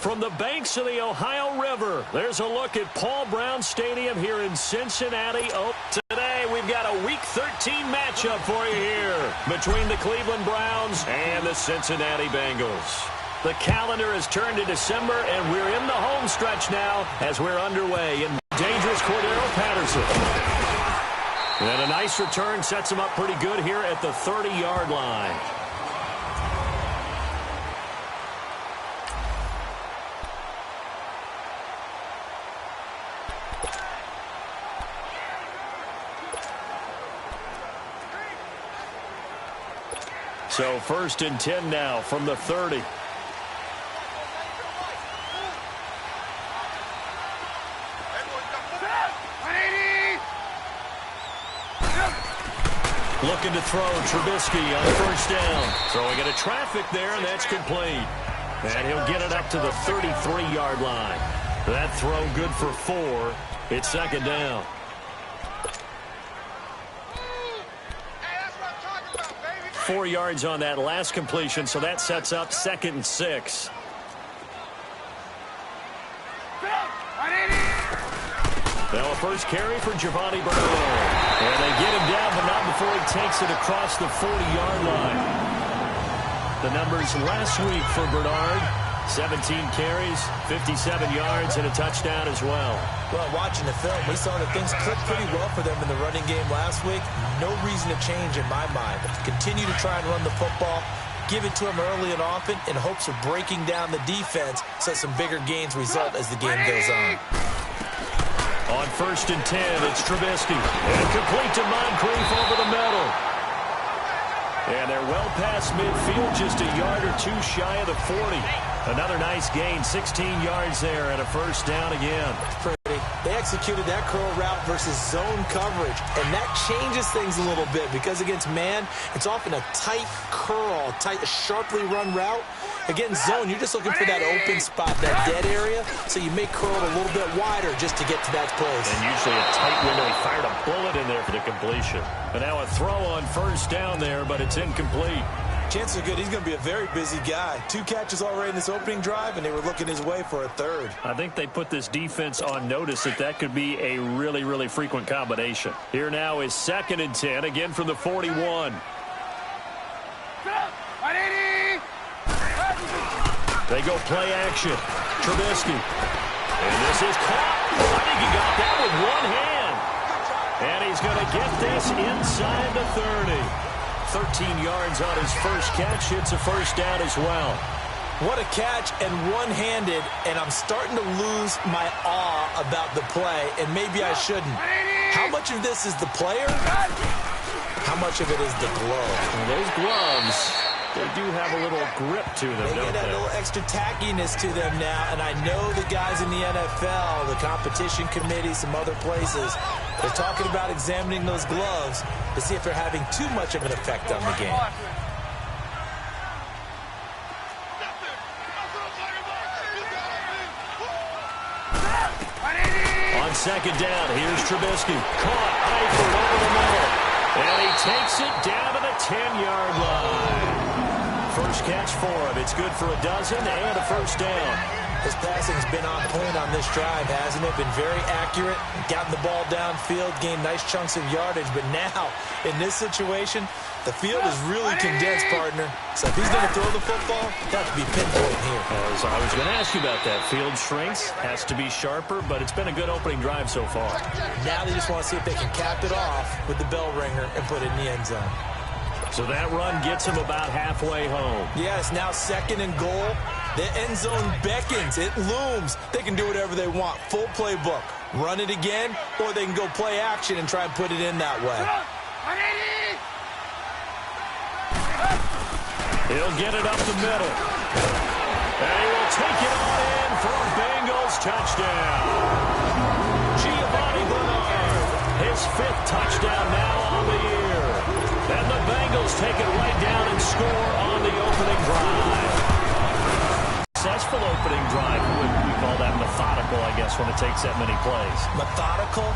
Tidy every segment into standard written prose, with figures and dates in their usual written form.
From the banks of the Ohio River, there's a look at Paul Brown Stadium here in Cincinnati. Oh, today we've got a Week 13 matchup for you here between the Cleveland Browns and the Cincinnati Bengals. The calendar has turned to December, and we're in the home stretch now as we're underway in dangerous Cordero Patterson. And a nice return sets him up pretty good here at the 30-yard line. So 1st and 10 now from the 30. Looking to throw Trubisky on 1st down. Throwing into traffic there, and that's complete. And he'll get it up to the 33-yard line. That throw good for 4. It's 2nd down. Hey, 4 yards on that last completion, so that sets up 2nd and 6. Now a first carry for Giovanni Bernard. And they get him down, but not before he takes it across the 40-yard line. The numbers last week for Bernard: 17 carries, 57 yards, and a touchdown as well. Well, watching the film, we saw that things clicked pretty well for them in the running game last week. No reason to change in my mind. But to continue to try and run the football, give it to him early and often in hopes of breaking down the defense so some bigger gains result as the game goes on. On 1st and 10, it's Trubisky. And complete to Moncrief over the middle. And they're well past midfield, just a yard or two shy of the 40. Another nice gain, 16 yards there, and a 1st down again. Pretty. They executed that curl route versus zone coverage, and that changes things a little bit because against man, it's often a tight curl, tight, sharply run route. Against zone, you're just looking for that open spot, that dead area, so you may curl it a little bit wider just to get to that place. And usually a tight window. He fired a bullet in there for the completion. And now a throw on 1st down there, but it's incomplete. Chances are good he's going to be a very busy guy. 2 catches already in this opening drive, and they were looking his way for a 3rd. I think they put this defense on notice that could be a really, really frequent combination. Here now is 2nd and 10, again from the 41. They go play action. Trubisky. And this is caught. I think he got that with one hand. And he's going to get this inside the 30. 13 yards on his first catch. It's a 1st down as well. What a catch, and one-handed, and I'm starting to lose my awe about the play, and maybe I shouldn't. How much of this is the player? How much of it is the glove? Well, those gloves, they do have a little grip to them, don't they? They get a little extra tackiness to them now, and I know the guys in the NFL, the competition committee, some other places, they're talking about examining those gloves to see if they're having too much of an effect on the game. On 2nd down, here's Trubisky. Caught, Eifert over the middle. And he takes it down to the 10-yard line. First catch for him. It's good for a dozen and a 1st down. His passing's been on point on this drive, hasn't it? Been very accurate, gotten the ball downfield, gained nice chunks of yardage. But now, in this situation, the field is really condensed, partner. So if he's going to throw the football, that has to be pinpoint here. I was going to ask you about that. Field shrinks, has to be sharper, but it's been a good opening drive so far. Now they just want to see if they can cap it off with the bell ringer and put it in the end zone. So that run gets him about halfway home. Yes, now 2nd and goal. The end zone beckons. It looms. They can do whatever they want. Full playbook. Run it again, or they can go play action and try and put it in that way. He'll get it up the middle. And he will take it on in for a Bengals touchdown. Giovanni Bernard, his 5th touchdown now on the year. And the Bengals take it right down and score on the opening drive. Successful opening drive. We call that methodical, I guess, when it takes that many plays. Methodical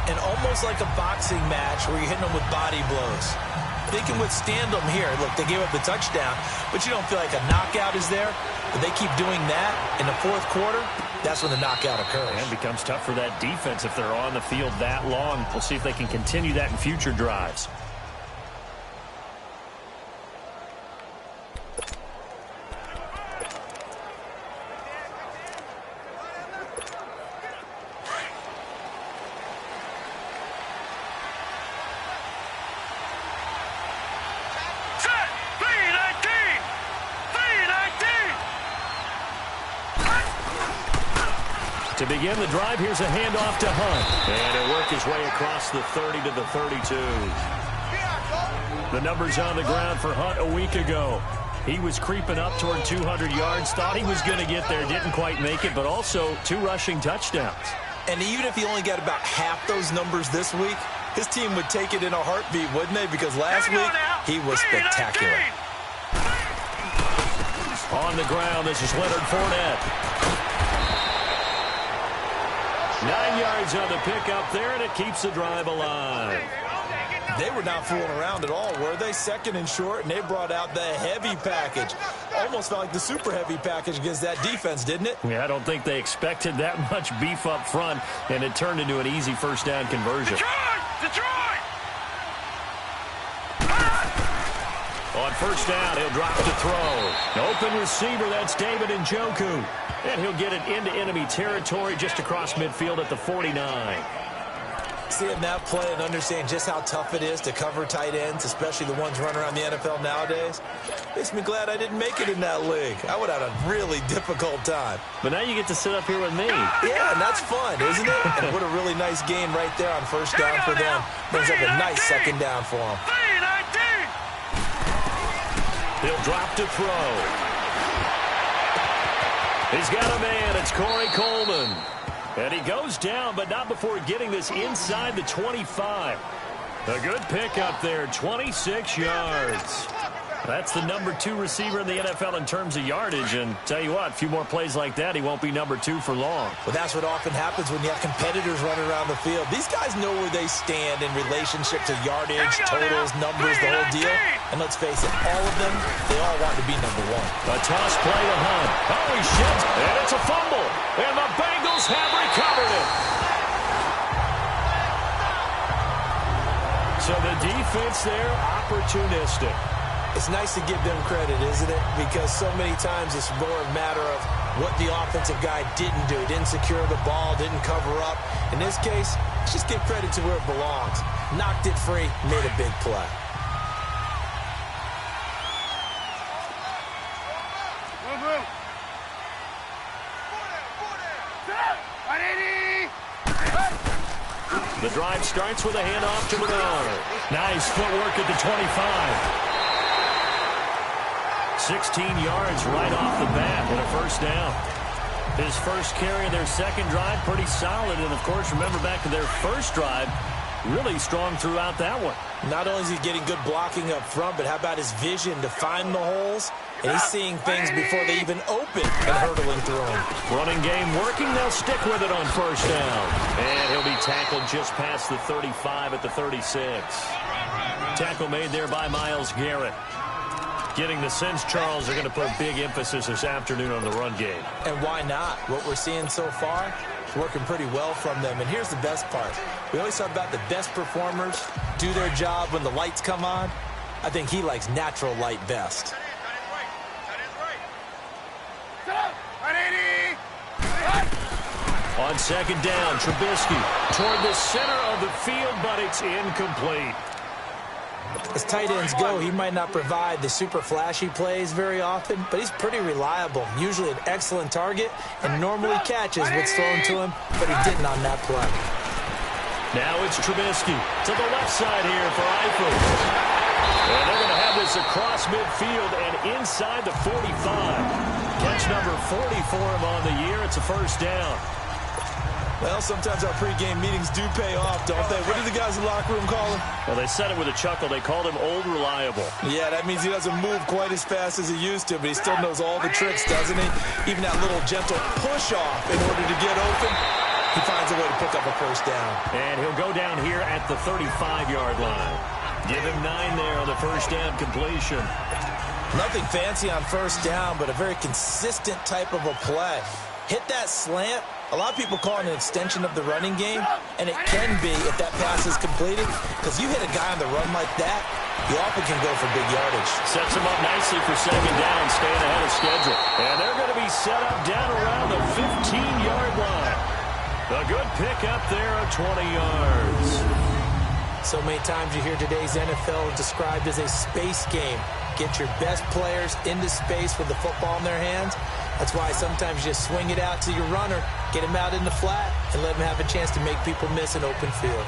and almost like a boxing match where you're hitting them with body blows. they can withstand them here. Look, they gave up the touchdown, but you don't feel like a knockout is there. But they keep doing that in the fourth quarter, that's when the knockout occurs. And it becomes tough for that defense if they're on the field that long. We'll see if they can continue that in future drives. To begin the drive, here's a handoff to Hunt. And he'll work his way across the 30 to the 32. The numbers on the ground for Hunt a week ago. He was creeping up toward 200 yards, thought he was going to get there, didn't quite make it, but also 2 rushing touchdowns. And even if he only got about half those numbers this week, his team would take it in a heartbeat, wouldn't they? Because last week, he was spectacular. On the ground, this is Leonard Fournette. 9 yards on the pickup there, and it keeps the drive alive. They were not fooling around at all, were they? Second and short, and they brought out the heavy package. Almost felt like the super heavy package against that defense, didn't it? Yeah, I don't think they expected that much beef up front, and it turned into an easy first down conversion. Detroit! On first down, he'll drop to throw. Open receiver, that's David Njoku. And he'll get it into enemy territory just across midfield at the 49. Seeing that play and understand just how tough it is to cover tight ends, especially the ones running around the NFL nowadays, makes me glad I didn't make it in that league. I would have had a really difficult time. But now you get to sit up here with me. Yeah, and that's fun, isn't it? And what a really nice game right there on first down for them. Brings up a nice second down for them. He'll drop to throw. He's got a man. It's Corey Coleman. And he goes down, but not before getting this inside the 25. A good pickup there, 26 yards. That's the number 2 receiver in the NFL in terms of yardage. And tell you what, a few more plays like that, he won't be number 2 for long. Well, that's what often happens when you have competitors running around the field. These guys know where they stand in relationship to yardage, totals, numbers, the whole deal. And let's face it, all of them, they all want to be number 1. A toss play to Hunt. Oh, he shifts, and it's a fumble. And the Bengals have recovered it. So the defense there, opportunistic. It's nice to give them credit, isn't it? Because so many times it's more a matter of what the offensive guy didn't do. Didn't secure the ball, didn't cover up. In this case, let's just give credit to where it belongs. Knocked it free, made a big play. The drive starts with a handoff to Bernard. Nice footwork at the 25. 16 yards right off the bat with a first down. His first carry of their second drive, pretty solid. And, of course, remember back to their first drive, really strong throughout that one. Not only is he getting good blocking up front, but how about his vision to find the holes? And he's seeing things before they even open and hurtling through them. Running game working. They'll stick with it on first down. And he'll be tackled just past the 35 at the 36. Tackle made there by Myles Garrett. Getting the sense Charles are going to put big emphasis this afternoon on the run game. And why not? What we're seeing so far is working pretty well from them. And here's the best part. We always talk about the best performers do their job when the lights come on. I think he likes natural light best. On second down, Trubisky toward the center of the field, but it's incomplete. As tight ends go, he might not provide the super flashy plays very often, but he's pretty reliable. Usually an excellent target and normally catches what's thrown to him, but he didn't on that play. Now it's Trubisky to the left side here for Eifel. And they're going to have this across midfield and inside the 45. Catch number 40 for him on the year. It's a first down. Well, sometimes our pregame meetings do pay off, don't they? What did the guys in the locker room call him? Well, they said it with a chuckle. They called him Old Reliable. Yeah, that means he doesn't move quite as fast as he used to, but he still knows all the tricks, doesn't he? Even that little gentle push-off in order to get open, he finds a way to pick up a first down. And he'll go down here at the 35-yard line. Give him 9 there on the first down completion. Nothing fancy on first down, but a very consistent type of a play. Hit that slant. A lot of people call it an extension of the running game, and it can be if that pass is completed, because you hit a guy on the run like that, you often can go for big yardage. Sets him up nicely for second down, staying ahead of schedule. And they're going to be set up down around the 15-yard line. A good pickup there of 20 yards. So many times you hear today's NFL described as a space game. Get your best players into space with the football in their hands. That's why sometimes you just swing it out to your runner, get him out in the flat, and let him have a chance to make people miss an open field.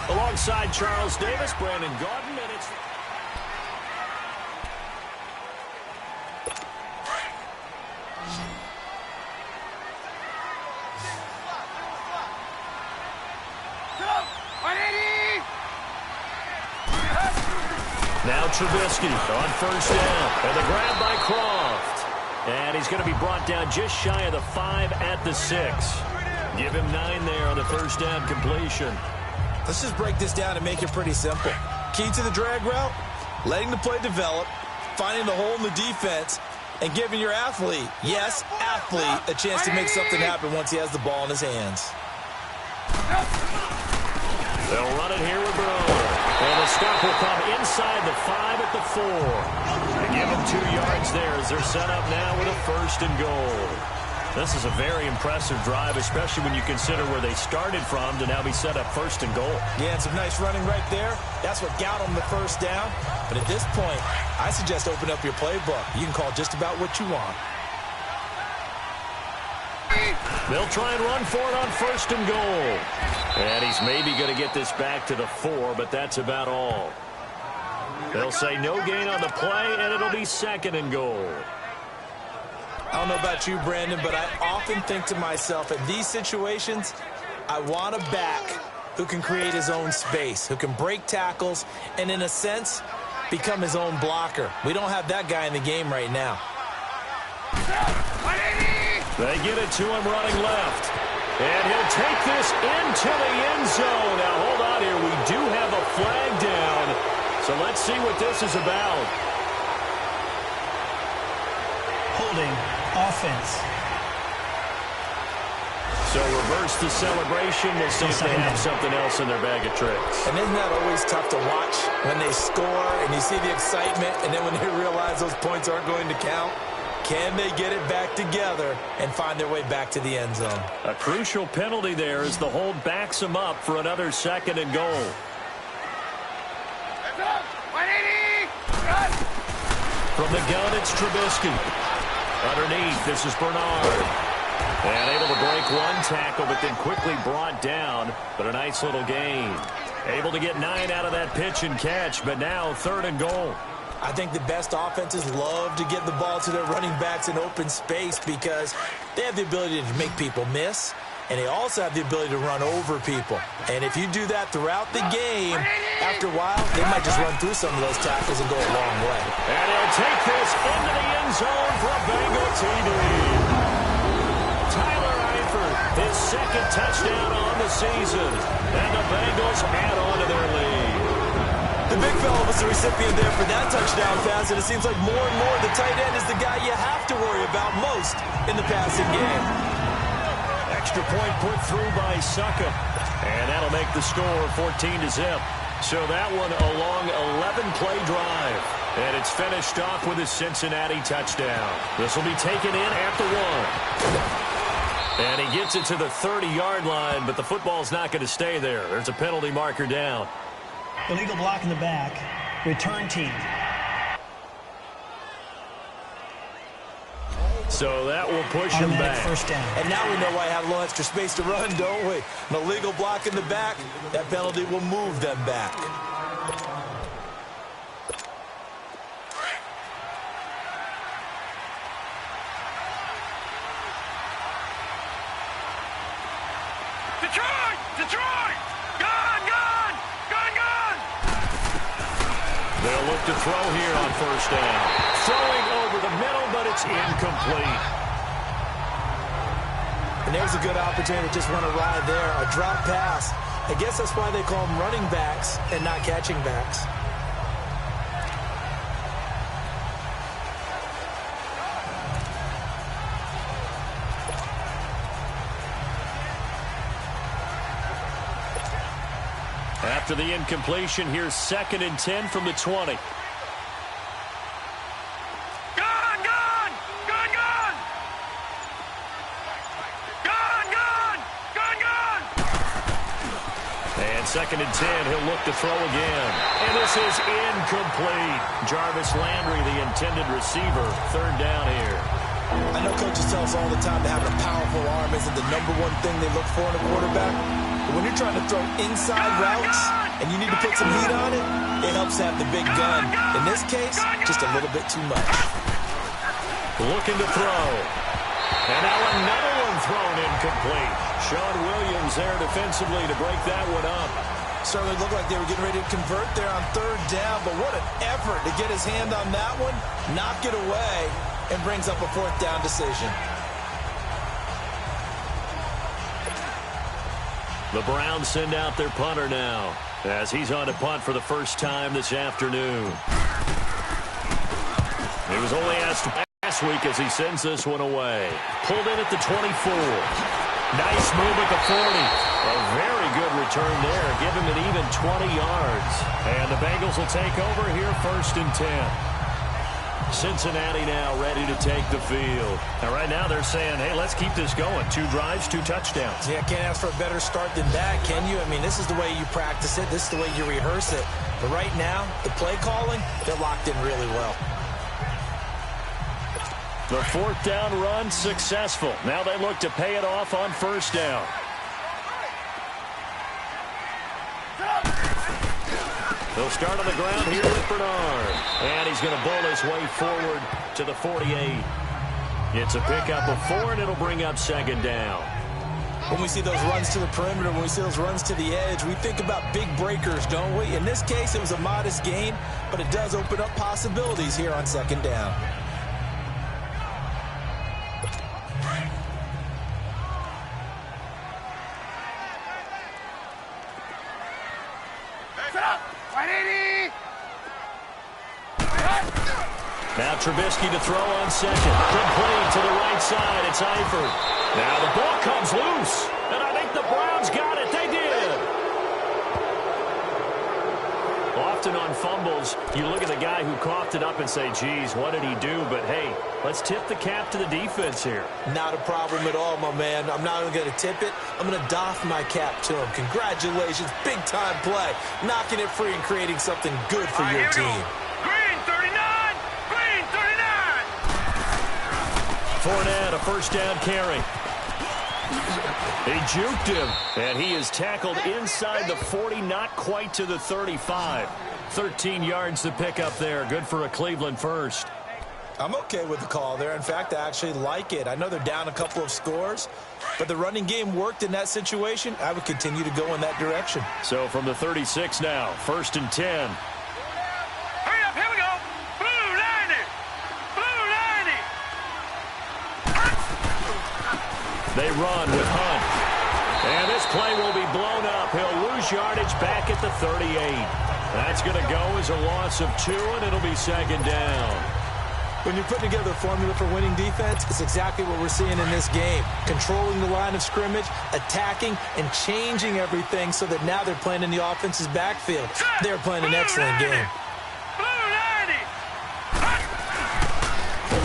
Alongside Charles Davis, Brandon Gaudin, and it's... Now Trubisky on first down. And the grab by Croft. And he's going to be brought down just shy of the 5 at the 6. Give him 9 there on the first down completion. Let's just break this down and make it pretty simple. Key to the drag route, letting the play develop, finding the hole in the defense, and giving your athlete, yes, athlete, a chance to make something happen once he has the ball in his hands. They'll run it here with Brewer. And the stop will come inside the 5 at the 4. They give him 2 yards there as they're set up now with a first and goal. This is a very impressive drive, especially when you consider where they started from to now be set up first and goal. Yeah, and some nice running right there. That's what got them the first down. But at this point, I suggest open up your playbook. You can call just about what you want. They'll try and run for it on first and goal. And he's maybe going to get this back to the 4, but that's about all. They'll say no gain on the play, and it'll be second and goal. I don't know about you, Brandon, but I often think to myself, in these situations, I want a back who can create his own space, who can break tackles, and in a sense, become his own blocker. We don't have that guy in the game right now. They get it to him running left. And he'll take this into the end zone. Now, hold on here. We do have a flag down. So let's see what this is about. Holding offense. So reverse the celebration. We'll see if they have something else in their bag of tricks. And isn't that always tough to watch when they score and you see the excitement, and then when they realize those points aren't going to count? Can they get it back together and find their way back to the end zone? A crucial penalty there as the hold backs them up for another second and goal. From the gun, it's Trubisky. Underneath, this is Bernard. And able to break one tackle, but then quickly brought down. But a nice little gain. Able to get 9 out of that pitch and catch, but now third and goal. I think the best offenses love to give the ball to their running backs in open space because they have the ability to make people miss, and they also have the ability to run over people. And if you do that throughout the game, after a while, they might just run through some of those tackles and go a long way. And he'll take this into the end zone for a Bengal TD. Tyler Eifert, his second touchdown on the season. And the Bengals add on to their lead. The big fella was the recipient there for that touchdown pass, and it seems like more and more the tight end is the guy you have to worry about most in the passing game. Extra point put through by Succa, and that'll make the score 14-0. So that one a long 11-play drive, and it's finished off with a Cincinnati touchdown. This will be taken in after 1. And he gets it to the 30-yard line, but the football's not going to stay there. There's a penalty marker down. Illegal block in the back. Return team. So that will push him back. First down. And now we know why I have a little extra space to run, don't we? An illegal block in the back, that penalty will move them back. Detroit! Detroit! Gone! Gone! Gone! Gone! They'll look to throw here on first down. Throwing over the middle, but it's incomplete. And there's a good opportunity to just run awry there. A drop pass. I guess that's why they call them running backs and not catching backs. After the incompletion, here's 2nd and 10 from the 20. And 2nd and 10, he'll look to throw again. And this is incomplete. Jarvis Landry, the intended receiver, 3rd down here. I know coaches tell us all the time that having a powerful arm isn't the #1 thing they look for in a quarterback. But when you're trying to throw inside routes and you need to put some heat on it, it helps to have the big gun. In this case, just a little bit too much. Looking to throw. And now another one thrown incomplete. Sean Williams there defensively to break that one up. Certainly looked like they were getting ready to convert there on 3rd down, but what an effort to get his hand on that one, knock it away, and brings up a 4th down decision. The Browns send out their punter now as he's on to punt for the first time this afternoon. He was only asked last week as he sends this one away. Pulled in at the 24. Nice move at the 40. A very good return there. Give him an even 20 yards. And the Bengals will take over here 1st and 10. Cincinnati now ready to take the field. And right now they're saying, hey, let's keep this going. 2 drives, 2 touchdowns. Yeah, can't ask for a better start than that, can you? I mean, this is the way you practice it. This is the way you rehearse it. But right now, the play calling, they're locked in really well. The 4th down run successful. Now they look to pay it off on 1st down. He'll start on the ground here with Bernard. And he's going to bowl his way forward to the 48. It's a pickup of 4, and it'll bring up 2nd down. When we see those runs to the perimeter, when we see those runs to the edge, we think about big breakers, don't we? In this case, it was a modest gain, but it does open up possibilities here on 2nd down. Now Trubisky to throw on 2nd. Complete to the right side. It's Eifert. Now the ball comes loose. And I think the Browns got it. They did. Often on fumbles, you look at the guy who coughed it up and say, geez, what did he do? But, hey, let's tip the cap to the defense here. Not a problem at all, my man. I'm not even going to tip it. I'm going to doff my cap to him. Congratulations. Big-time play. Knocking it free and creating something good for your team. Fournette, a 1st down carry. He juked him, and he is tackled inside the 40, not quite to the 35. 13 yards to pick up there. Good for a Cleveland first. I'm okay with the call there. In fact, I actually like it. I know they're down a couple of scores, but the running game worked in that situation. I would continue to go in that direction. So from the 36 now, 1st and 10. Hurry up, here we go. Blue 90. Blue 90. They run with Hunt. And this play will be blown up. He'll lose yardage back at the 38. That's going to go as a loss of 2, and it'll be 2nd down. When you're putting together a formula for winning defense, it's exactly what we're seeing in this game. Controlling the line of scrimmage, attacking, and changing everything so that now they're playing in the offense's backfield. They're playing an excellent game.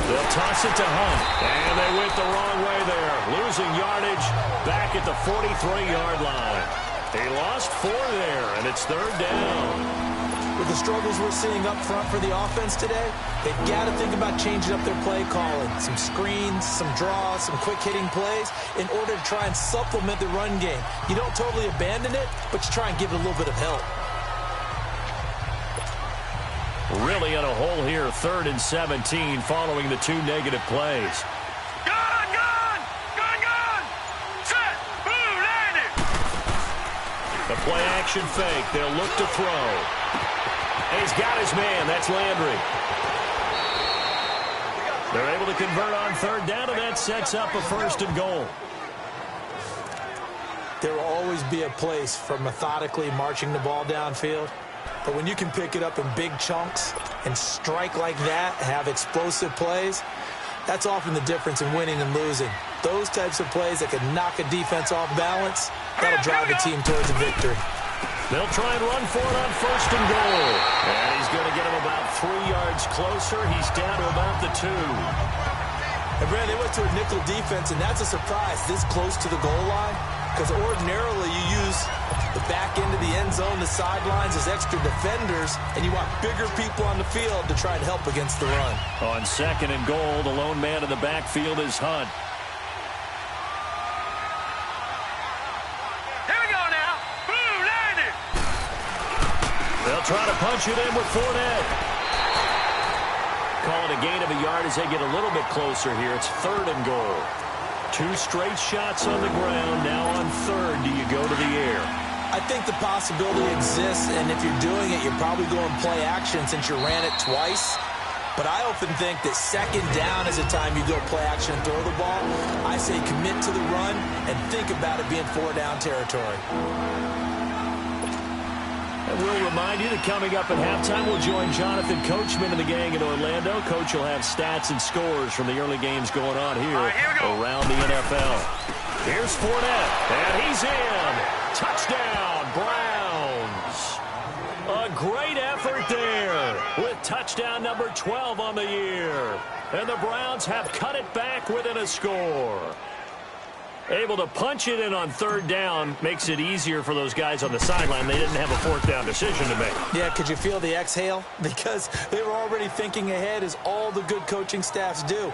They'll toss it to Hunt. And they went the wrong way there. Losing yardage back at the 43-yard line. He lost 4 there, and it's 3rd down. With the struggles we're seeing up front for the offense today, they've got to think about changing up their play calling. Some screens, some draws, some quick-hitting plays in order to try and supplement the run game. You don't totally abandon it, but you try and give it a little bit of help. Really in a hole here, 3rd and 17 following the 2 negative plays. Gun, gun! Gun, gun! Set! Blue 90! The play action fake. They'll look to throw. And he's got his man. That's Landry. They're able to convert on 3rd down, and that sets up a 1st and goal. There will always be a place for methodically marching the ball downfield. But when you can pick it up in big chunks and strike like that, have explosive plays, that's often the difference in winning and losing. Those types of plays that can knock a defense off balance, that'll drive a team towards a victory. They'll try and run for it on 1st and goal. And he's going to get him about 3 yards closer. He's down to about the 2. And, Brad, they went to a nickel defense, and that's a surprise this close to the goal line, because ordinarily you use the back end of the end zone, the sidelines as extra defenders, and you want bigger people on the field to try and help against the run. On 2nd and goal, the lone man in the backfield is Hunt. Here we go now. Boom, landed. They'll try to punch it in with Fournette. Call it a gain of a yard as they get a little bit closer here. It's 3rd and goal. 2 straight shots on the ground. Now on 3rd, do you go to the air? I think the possibility exists, and if you're doing it, you're probably going play action since you ran it twice. But I often think that 2nd down is the time you go play action and throw the ball. I say commit to the run and think about it being 4-down territory. And we'll remind you that coming up at halftime, we'll join Jonathan Coachman and the gang in Orlando. Coach will have stats and scores from the early games going on here around the NFL. Here's Fournette, and he's in. Touchdown, Browns. A great effort there with touchdown number 12 on the year. And the Browns have cut it back within a score. Able to punch it in on 3rd down makes it easier for those guys on the sideline. They didn't have a 4th down decision to make. Yeah, could you feel the exhale? Because they were already thinking ahead, as all the good coaching staffs do.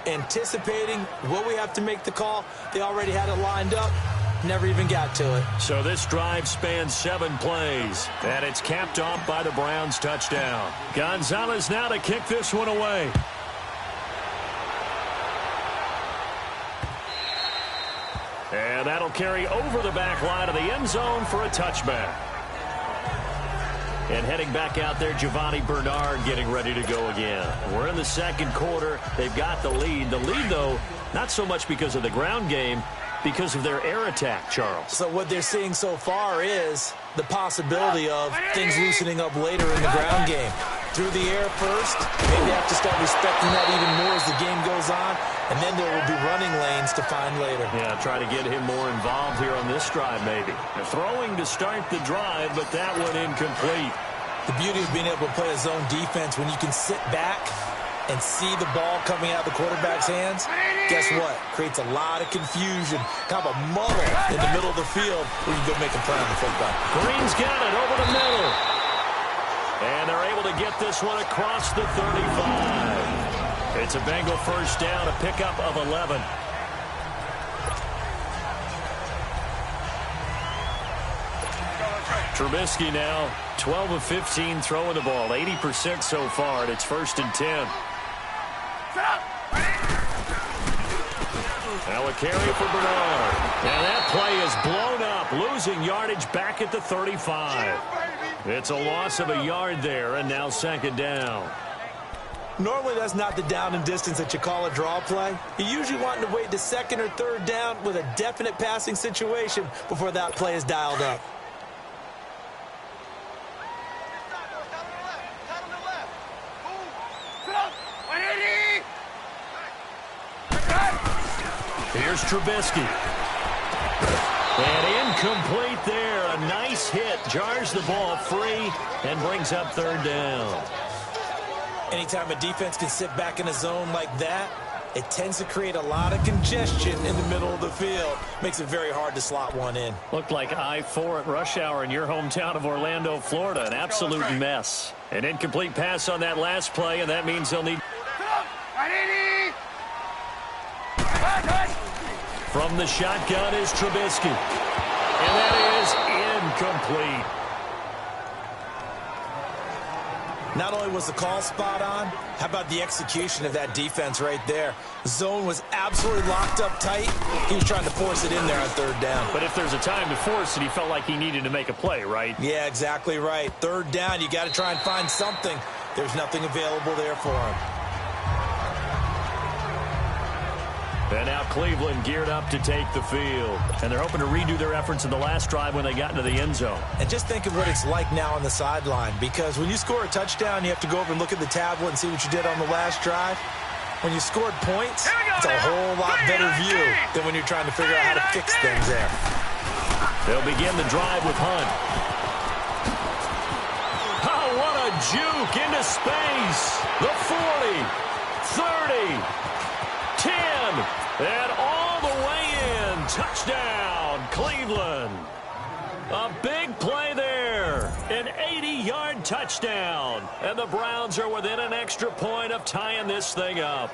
Anticipating, will we have to make the call? They already had it lined up. Never even got to it. So this drive spans 7 plays, and it's capped off by the Browns' touchdown. Gonzalez now to kick this one away. And that'll carry over the back line of the end zone for a touchback. And heading back out there, Giovanni Bernard getting ready to go again. We're in the 2nd quarter. They've got the lead. The lead, though, not so much because of the ground game, because of their air attack, Charles. So what they're seeing so far is the possibility of things loosening up later in the ground game. Through the air first, maybe have to start respecting that even more as the game goes on, and then there will be running lanes to find later. Yeah, try to get him more involved here on this drive, maybe. They're throwing to start the drive, but that one incomplete. The beauty of being able to play a zone defense when you can sit back and see the ball coming out of the quarterback's hands, guess what? Creates a lot of confusion, kind of a muddle in the middle of the field where you go make a play on the football. Green's got it over the middle. And they're able to get this one across the 35. It's a Bengal 1st down, a pickup of 11. Trubisky now 12 of 15 throwing the ball, 80% so far, and it's 1st and 10. Now a carry for Bernard. And that play is blown up, losing yardage back at the 35. It's a loss of a yard there, and now 2nd down. Normally that's not the down and distance that you call a draw play. You usually want to wait to 2nd or 3rd down with a definite passing situation before that play is dialed up. Here's Trubisky. And incomplete there. A nice hit. Jars the ball free and brings up 3rd down. Anytime a defense can sit back in a zone like that, it tends to create a lot of congestion in the middle of the field. Makes it very hard to slot one in. Looked like I-4 at rush hour in your hometown of Orlando, Florida. An absolute mess. An incomplete pass on that last play, and that means they'll need... From the shotgun is Trubisky. And that is incomplete. Not only was the call spot on, how about the execution of that defense right there? The zone was absolutely locked up tight. He was trying to force it in there on 3rd down. But if there's a time to force it, he felt like he needed to make a play, right? Yeah, exactly right. 3rd down, you got to try and find something. There's nothing available there for him. And now Cleveland geared up to take the field. And they're hoping to redo their efforts in the last drive when they got into the end zone. And just think of what it's like now on the sideline, because when you score a touchdown, you have to go over and look at the tablet and see what you did on the last drive. When you scored points, it's a whole lot better view than when you're trying to figure out how to fix things there. They'll begin the drive with Hunt. Oh, what a juke into space. The 40, 30, 10, and all the way in. Touchdown, Cleveland. A big play there. An 80-yard touchdown. And the Browns are within an extra point of tying this thing up.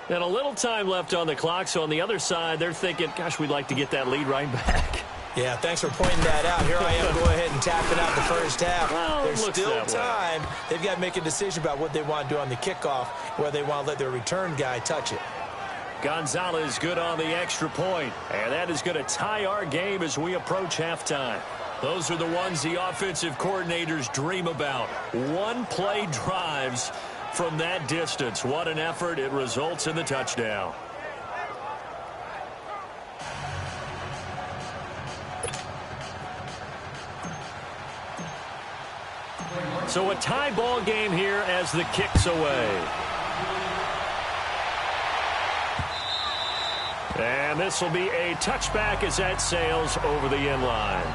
And a little time left on the clock, so on the other side, they're thinking, gosh, we'd like to get that lead right back. Yeah, thanks for pointing that out. Here I am, go ahead and tapping out the first half. Well, there's still time. Way. They've got to make a decision about what they want to do on the kickoff, whether they want to let their return guy touch it. Gonzalez good on the extra point, and that is going to tie our game as we approach halftime. Those are the ones the offensive coordinators dream about. One-play drives from that distance. What an effort. It results in the touchdown. So a tie ball game here as the kick's away. And this will be a touchback as that sails over the end line.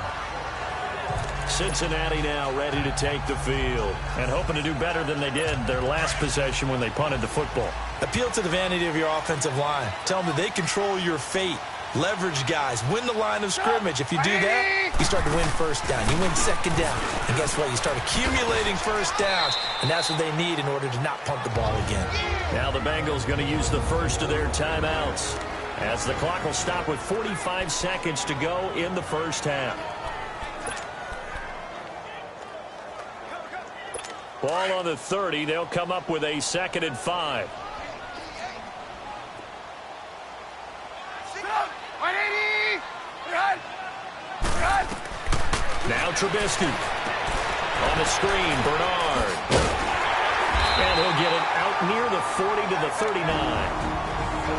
Cincinnati now ready to take the field and hoping to do better than they did their last possession when they punted the football. Appeal to the vanity of your offensive line. Tell them that they control your fate. Leverage guys. Win the line of scrimmage. If you do that, you start to win first down. You win second down. And guess what? You start accumulating first downs. And that's what they need in order to not punt the ball again. Now the Bengals going to use the first of their timeouts, as the clock will stop with 45 seconds to go in the first half. Ball on the 30. They'll come up with a 2nd and 5. Now Trubisky. On the screen, Bernard. And he'll get it out near the 40 to the 39.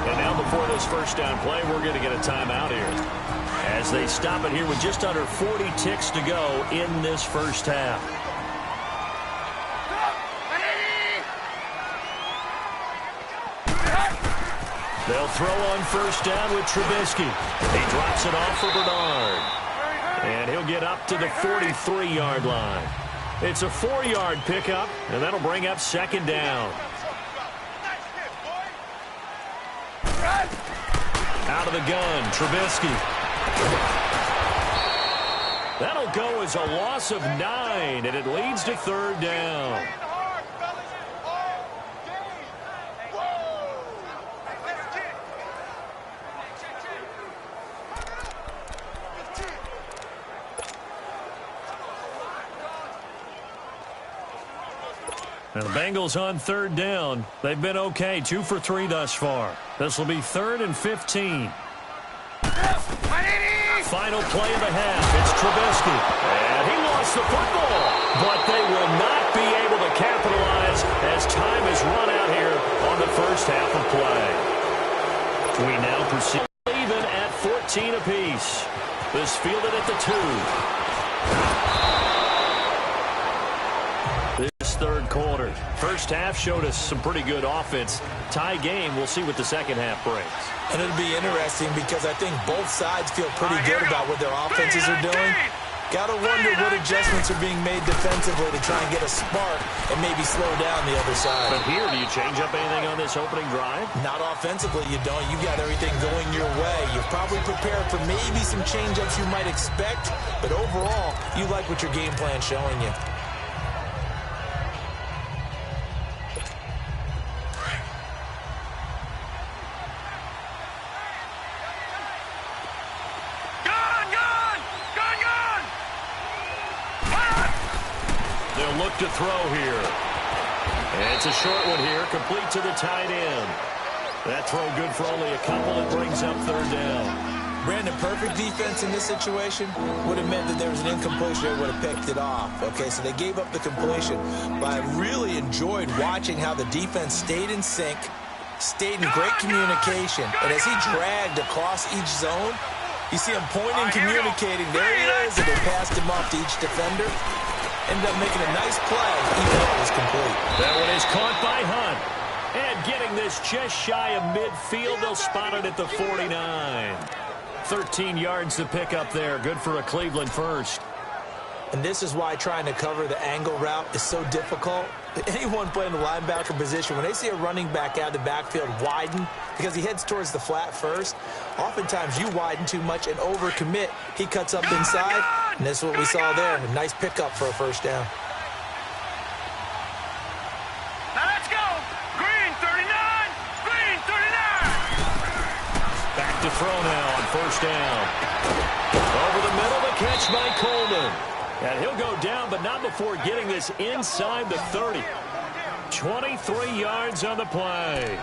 And now before this first down play, we're going to get a timeout here, as they stop it here with just under 40 ticks to go in this first half. They'll throw on first down with Trubisky. He drops it off for Bernard. And he'll get up to the 43-yard line. It's a 4-yard pickup, and that'll bring up 2nd down. Out of the gun, Trubisky. That'll go as a loss of 9, and it leads to 3rd down. And the Bengals on 3rd down. They've been okay, 2 for 3 thus far. This will be 3rd and 15. Final play of the half. It's Trubisky. And he lost the football. But they will not be able to capitalize as time is run out here on the first half of play. We now proceed even at 14 apiece. This fielded at the 2. This third quarter. First half showed us some pretty good offense. Tie game. We'll see what the second half brings. And it'll be interesting because I think both sides feel pretty good about what their offenses are doing. Got to wonder what adjustments are being made defensively to try and get a spark and maybe slow down the other side. But here, do you change up anything on this opening drive? Not offensively, you don't. You got everything going your way. You're probably prepared for maybe some change-ups you might expect, but overall, you like what your game plan's showing you. Look to throw here. And it's a short one here, complete to the tight end. That throw good for only a couple. It brings up 3rd down. Brandon, perfect defense in this situation would have meant that there was an incompletion. They would have picked it off. Okay, so they gave up the completion. But I really enjoyed watching how the defense stayed in sync, stayed in great communication. And as he dragged across each zone, you see him pointing, communicating. There he is, and they passed him off to each defender. Ended up making a nice play, even though it was complete. That one is caught by Hunt. And getting this just shy of midfield, they'll spot it at the 49. 13 yards to pick up there. Good for a Cleveland first. And this is why trying to cover the angle route is so difficult. Anyone playing the linebacker position, when they see a running back out of the backfield widen, because he heads towards the flat first, oftentimes you widen too much and overcommit. He cuts up inside, and this is what we saw there. A nice pickup for a first down. Now let's go. Green 39. Green 39. Back to throw now on first down. Over the middle, the catch by Coleman. And he'll go down, but not before getting this inside the 30. 23 yards on the play.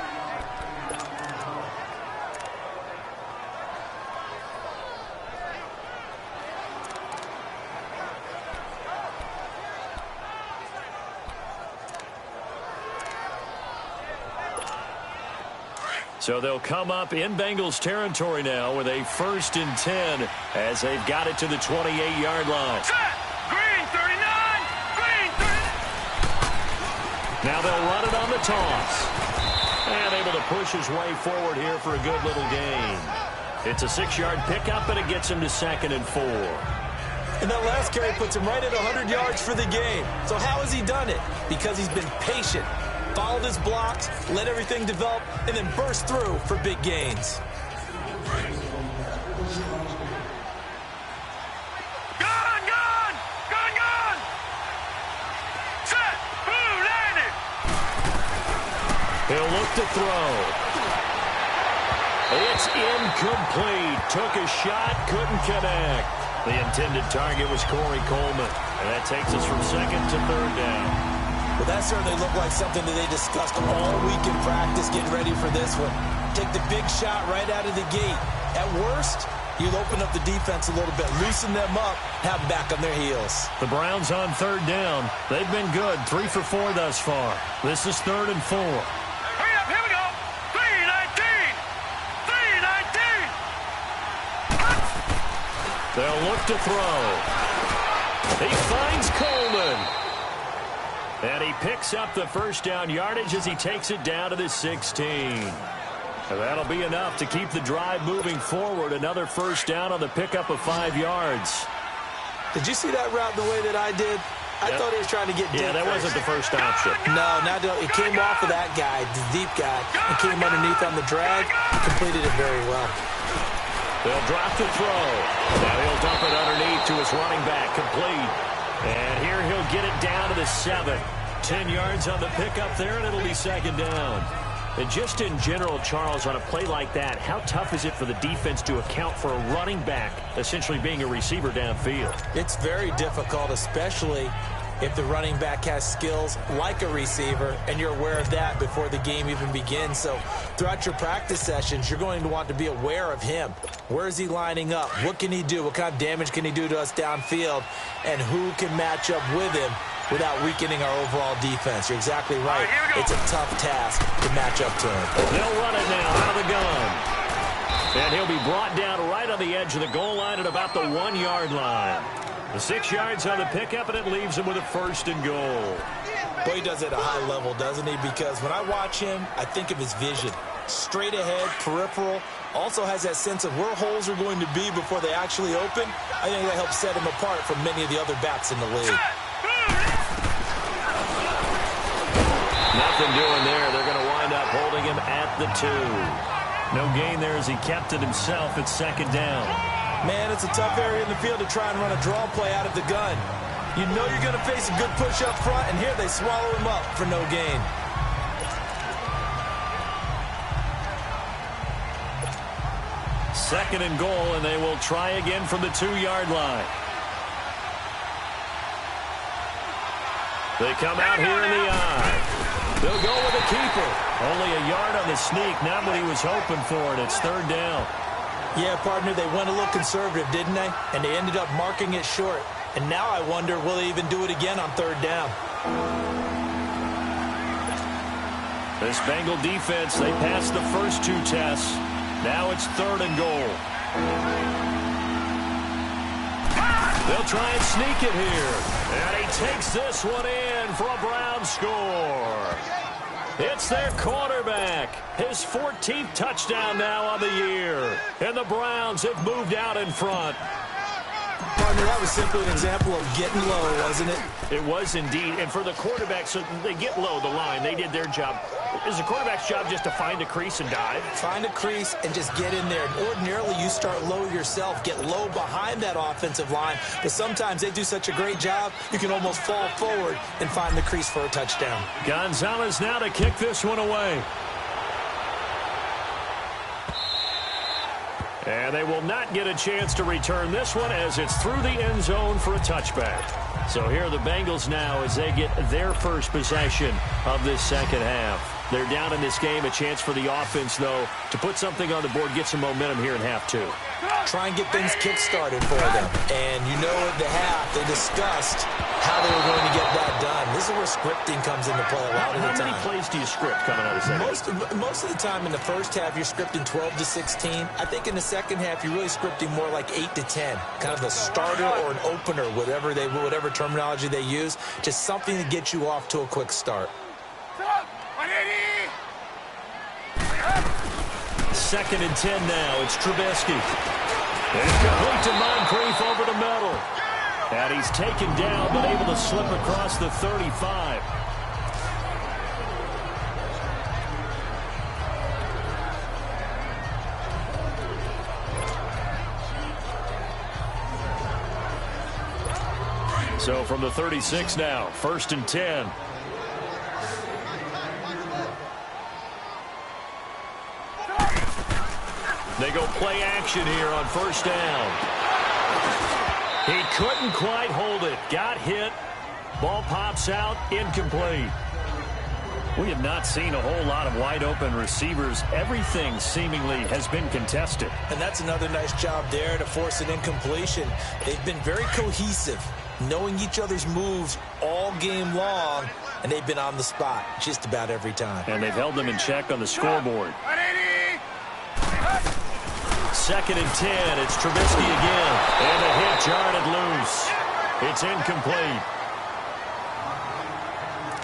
So they'll come up in Bengals territory now with a 1st and 10 as they've got it to the 28-yard line. Green 39. Green 30. Now they'll run it on the toss. And able to push his way forward here for a good little gain. It's a 6-yard pickup, and it gets him to 2nd and 4. And that last carry puts him right at 100 yards for the game. So how has he done it? Because he's been patient. Followed his blocks, let everything develop, and then burst through for big gains. Gun, gun. Gun, gun. Set. Blue landed. He'll look to throw. It's incomplete. Took a shot, couldn't connect. The intended target was Corey Coleman. And that takes us from 2nd to 3rd down. Well, that certainly looked like something that they discussed all week in practice getting ready for this one. Take the big shot right out of the gate. At worst, you'll open up the defense a little bit, loosen them up, have them back on their heels. The Browns on 3rd down. They've been good, 3 for 4 thus far. This is 3rd and 4. Hurry up, here we go. 319. 319. They'll look to throw. He finds Coleman. And he picks up the first down yardage as he takes it down to the 16. And that'll be enough to keep the drive moving forward. Another first down on the pickup of 5 yards. Did you see that route the way that I did? I thought he was trying to get deep. Yeah, that wasn't the first option. No, it came off of that guy, the deep guy, and came underneath on the drag. Completed it very well. They'll drop the throw. Now he'll dump it underneath to his running back, complete. And here he'll get it down to the 7. 10 yards on the pickup there, and it'll be 2nd down. And just in general, Charles, on a play like that, how tough is it for the defense to account for a running back essentially being a receiver downfield? It's very difficult, especially if the running back has skills like a receiver, and you're aware of that before the game even begins. So throughout your practice sessions, you're going to want to be aware of him. Where is he lining up? What can he do? What kind of damage can he do to us downfield? And who can match up with him without weakening our overall defense? You're exactly right. It's a tough task to match up to him. They'll run it now out of the gun. And he'll be brought down right on the edge of the goal line at about the 1-yard line. The 6 yards on the pickup, and it leaves him with a 1st and goal. Boy, he does it at a high level, doesn't he? Because when I watch him, I think of his vision. Straight ahead, peripheral. Also has that sense of where holes are going to be before they actually open. I think that helps set him apart from many of the other backs in the league. Nothing doing there. They're going to wind up holding him at the 2. No gain there as he kept it himself at 2nd down. Man, it's a tough area in the field to try and run a draw play out of the gun. You know you're going to face a good push up front, and here they swallow him up for no gain. Second and goal, and they will try again from the 2-yard line. They come out here in the eye. They'll go with a keeper. Only a yard on the sneak, not what he was hoping for, and it's 3rd down. Yeah, partner, they went a little conservative, didn't they? And they ended up marking it short. And now I wonder, will they even do it again on 3rd down? This Bengal defense, they passed the first 2 tests. Now it's 3rd and goal. They'll try and sneak it here. And he takes this one in for a Brown score. It's their quarterback. His 14th touchdown now on the year. And the Browns have moved out in front. Partner, that was simply an example of getting low, wasn't it? It was indeed. And for the quarterback, so they get low the line. They did their job. Is the quarterback's job just to find a crease and dive? Find a crease and just get in there. Ordinarily, you start low yourself, get low behind that offensive line. But sometimes they do such a great job, you can almost fall forward and find the crease for a touchdown. Gonzalez now to kick this one away. And they will not get a chance to return this one as it's through the end zone for a touchback. So here are the Bengals now as they get their first possession of this second half. They're down in this game. A chance for the offense, though, to put something on the board, get some momentum here in half 2. Try and get things kick-started for them. And you know at the half, they discussed how they were going to get that done. This is where scripting comes into play a lot of the time. How many plays do you script coming out of the second? Most of the time in the first half, you're scripting 12 to 16. I think in the second half, you're really scripting more like 8 to 10. Kind of a starter or an opener, whatever terminology they use. Just something to get you off to a quick start. 2nd and 10 now. It's Trubisky. It's complete to Moncrief over the middle. And he's taken down, but able to slip across the 35. So from the 36 now, 1st and 10. They go play action here on 1st down. He couldn't quite hold it. Got hit. Ball pops out. Incomplete. We have not seen a whole lot of wide-open receivers. Everything seemingly has been contested. And that's another nice job there to force an incompletion. They've been very cohesive, knowing each other's moves all game long, and they've been on the spot just about every time. And they've held them in check on the scoreboard. 2nd and 10. It's Trubisky again. And the hit jarred it loose. It's incomplete.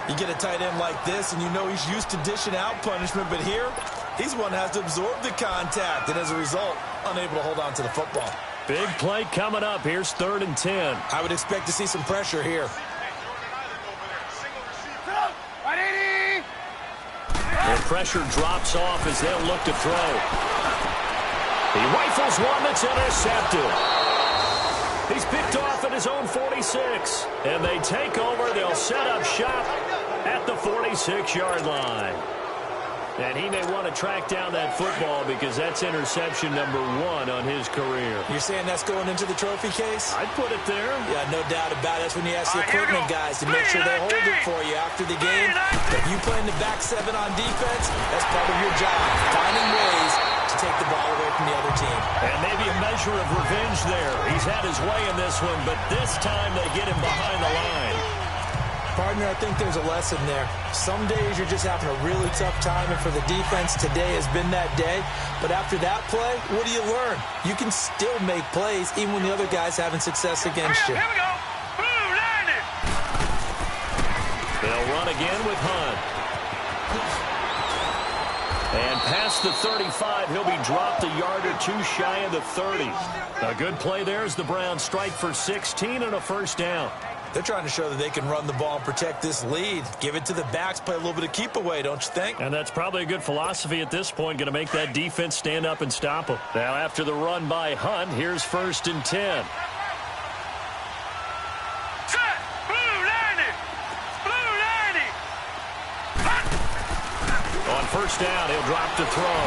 You get a tight end like this, and you know he's used to dishing out punishment, but here, he's one that has to absorb the contact, and as a result, unable to hold on to the football. Big play coming up. Here's 3rd and 10. I would expect to see some pressure here. The pressure drops off as they'll look to throw. He rifles one that's intercepted. He's picked off at his own 46. And they take over. They'll set up shop at the 46-yard line. And he may want to track down that football because that's interception number 1 on his career. You're saying that's going into the trophy case? I'd put it there. Yeah, no doubt about it. That's when you ask the equipment guys to make sure they hold it for you after the game. If you play in the back 7 on defense, that's part of your job, finding ways to take the ball away from the other team. And maybe a measure of revenge there. He's had his way in this one, but this time they get him behind the line. Partner, I think there's a lesson there. Some days you're just having a really tough time, and for the defense, today has been that day. But after that play, what do you learn? You can still make plays even when the other guy's having success against you. Here we go. Blue line it. They'll run again with Hunt. And past the 35, he'll be dropped a yard or 2 shy of the 30. A good play there as the Browns strike for 16 and a 1st down. They're trying to show that they can run the ball and protect this lead. Give it to the backs, play a little bit of keep away, don't you think? And that's probably a good philosophy at this point, going to make that defense stand up and stop them. Now after the run by Hunt, here's 1st and 10. Set. Blue line it. Blue line it. On 1st down, he'll drop to throw.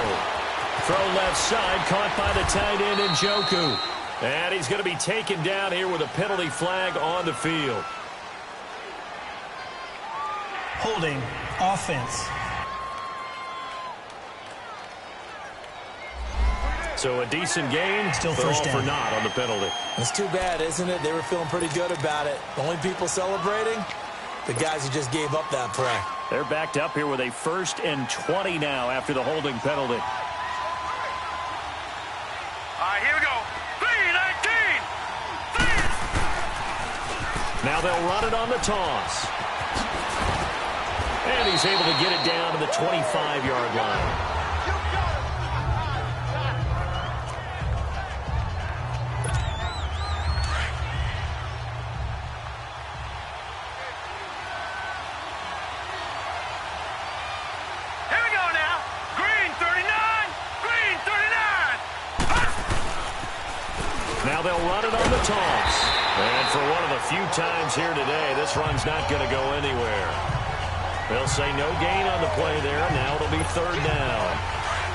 Throw left side, caught by the tight end Njoku. And he's going to be taken down here with a penalty flag on the field. Holding offense. So a decent gain, Still but all first down. for naught on the penalty. It's too bad, isn't it? They were feeling pretty good about it. The only people celebrating, the guys who just gave up that play. They're backed up here with a 1st and 20 now after the holding penalty. All right, here we go. 3-19. Now they'll run it on the toss. And he's able to get it down to the 25-yard line. Here we go now. Green 39. Green 39. Now they'll run it on the toss. And for one of the few times here today, this run's not going to go anywhere. They'll say no gain on the play there. Now it'll be 3rd down.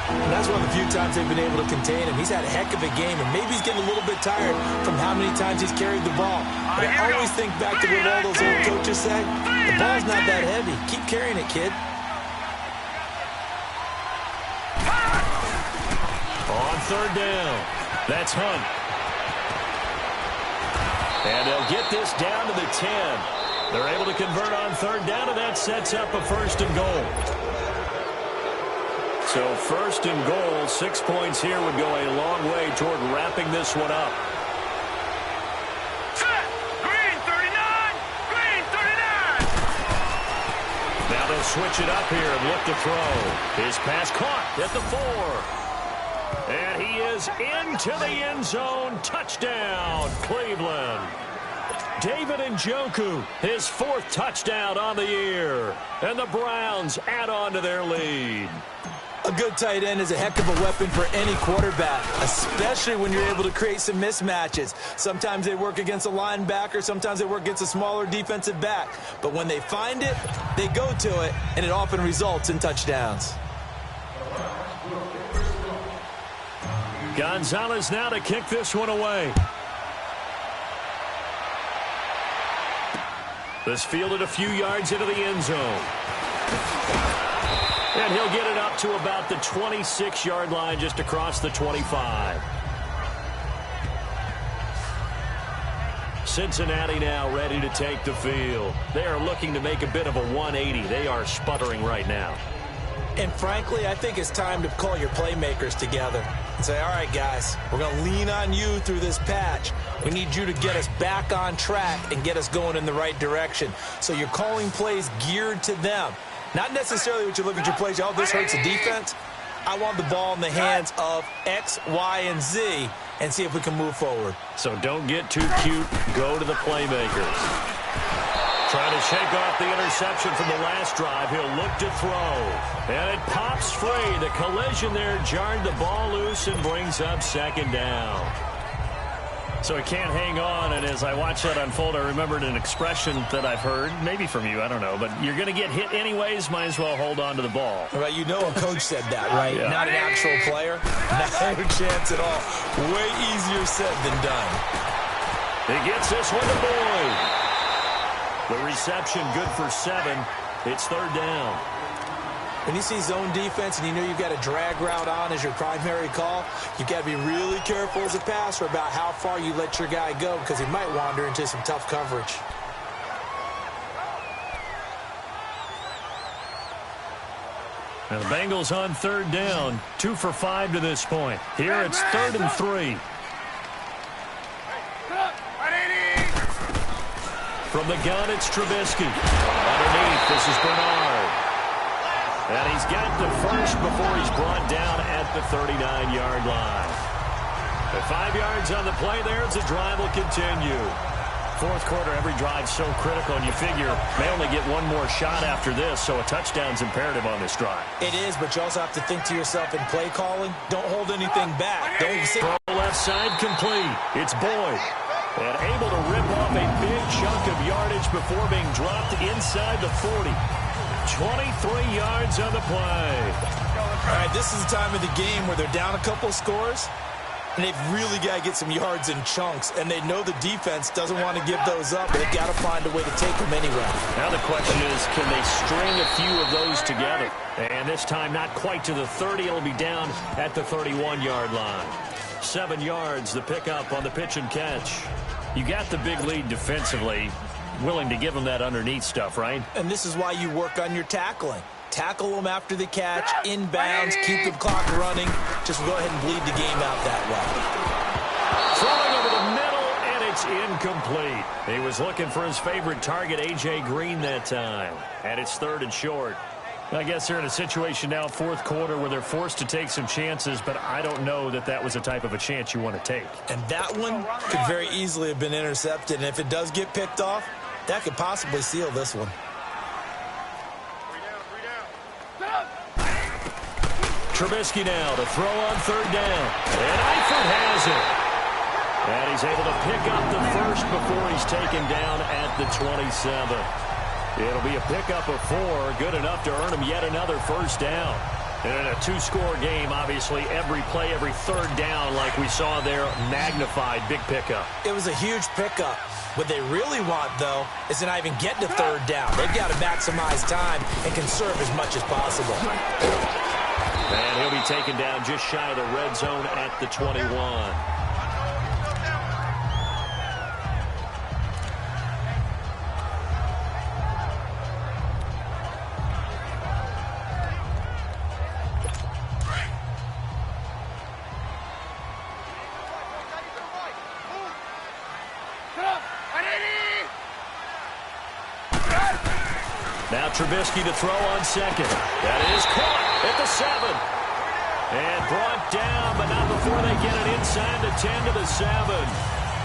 And that's one of the few times they've been able to contain him. He's had a heck of a game, and maybe he's getting a little bit tired from how many times he's carried the ball. But I always think back to what all those old coaches say. The ball's not that heavy. Keep carrying it, kid. On 3rd down, that's Hunt. And they'll get this down to the 10. They're able to convert on 3rd down, and that sets up a 1st and goal. So 1st and goal, 6 points here would go a long way toward wrapping this one up. Set. Green 39. Green 39. Now they'll switch it up here and look to throw. His pass caught at the 4. And he is into the end zone. Touchdown, Cleveland. David Njoku, his 4th touchdown on the year. And the Browns add on to their lead. A good tight end is a heck of a weapon for any quarterback, especially when you're able to create some mismatches. Sometimes they work against a linebacker, sometimes they work against a smaller defensive back. But when they find it, they go to it, and it often results in touchdowns. Gonzalez now to kick this one away. This fielded a few yards into the end zone. And he'll get it up to about the 26-yard line, just across the 25. Cincinnati now ready to take the field. They are looking to make a bit of a 180. They are sputtering right now. And frankly, I think it's time to call your playmakers together and say, all right, guys, we're going to lean on you through this patch. We need you to get us back on track and get us going in the right direction. So you're calling plays geared to them. Not necessarily what you look at your plays, oh, this hurts the defense. I want the ball in the hands of X, Y, and Z and see if we can move forward. So don't get too cute. Go to the playmakers. Trying to shake off the interception from the last drive. He'll look to throw. And it pops free. The collision there jarred the ball loose and brings up 2nd down. So he can't hang on, and as I watched that unfold, I remembered an expression that I've heard, maybe from you, I don't know, but you're going to get hit anyways, might as well hold on to the ball. Right, you know a coach said that, right? Yeah. Not an actual player. Not a chance at all. Way easier said than done. He gets this one to Boyd. The reception good for 7. It's 3rd down. When you see zone defense and you know you've got a drag route on as your primary call, you've got to be really careful as a passer about how far you let your guy go because he might wander into some tough coverage. And the Bengals on 3rd down, 2 for 5 to this point. Here it's 3rd and 3. From the gun, it's Trubisky. Underneath, this is Bernard. And he's got the first before he's brought down at the 39-yard line. At 5 yards on the play there as the drive will continue. 4th quarter, every drive so critical, and you figure may only get one more shot after this, so a touchdown's imperative on this drive. It is, but you also have to think to yourself in play calling, don't hold anything back. Don't sit. Throw left side complete. It's Boyd. And able to rip off a big chunk of yardage before being dropped inside the 40. 23 yards on the play. All right, this is the time of the game where they're down a couple scores, and they've really got to get some yards in chunks, and they know the defense doesn't want to give those up, but they've got to find a way to take them anyway. Now the question is, can they string a few of those together? And this time not quite to the 30. It'll be down at the 31-yard line. 7 yards, the pickup on the pitch and catch. You got the big lead defensively. willing to give them that underneath stuff, right? And this is why you work on your tackling. Tackle them after the catch, inbounds, keep the clock running. Just go ahead and bleed the game out that way. Throwing over the middle, and it's incomplete. He was looking for his favorite target, A.J. Green, that time. And it's 3rd and short. I guess they're in a situation now, 4th quarter, where they're forced to take some chances, but I don't know that that was the type of a chance you want to take. And that one could very easily have been intercepted. And if it does get picked off, that could possibly seal this one. Trubisky now to throw on 3rd down. And Eifert has it. And he's able to pick up the first before he's taken down at the 27. It'll be a pickup of 4, good enough to earn him yet another first down. And in a 2-score game, obviously, every play, every 3rd down, like we saw there, magnified, big pickup. It was a huge pickup. What they really want, though, is to not even get to 3rd down. They've got to maximize time and conserve as much as possible. And he'll be taken down just shy of the red zone at the 21. Now Trubisky to throw on 2nd. That is caught at the 7. And brought down, but not before they get it inside the 10 to the 7.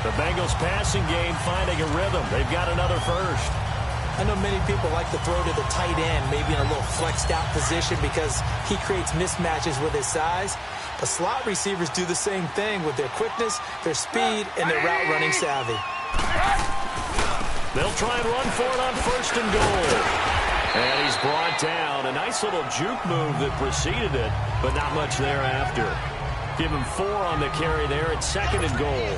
The Bengals passing game finding a rhythm. They've got another first. I know many people like to throw to the tight end, maybe in a little flexed out position because he creates mismatches with his size. But slot receivers do the same thing with their quickness, their speed, and their route running savvy. They'll try and run for it on 1st and goal. And he's brought down. A nice little juke move that preceded it, but not much thereafter. Give him 4 on the carry there at 2nd and goal.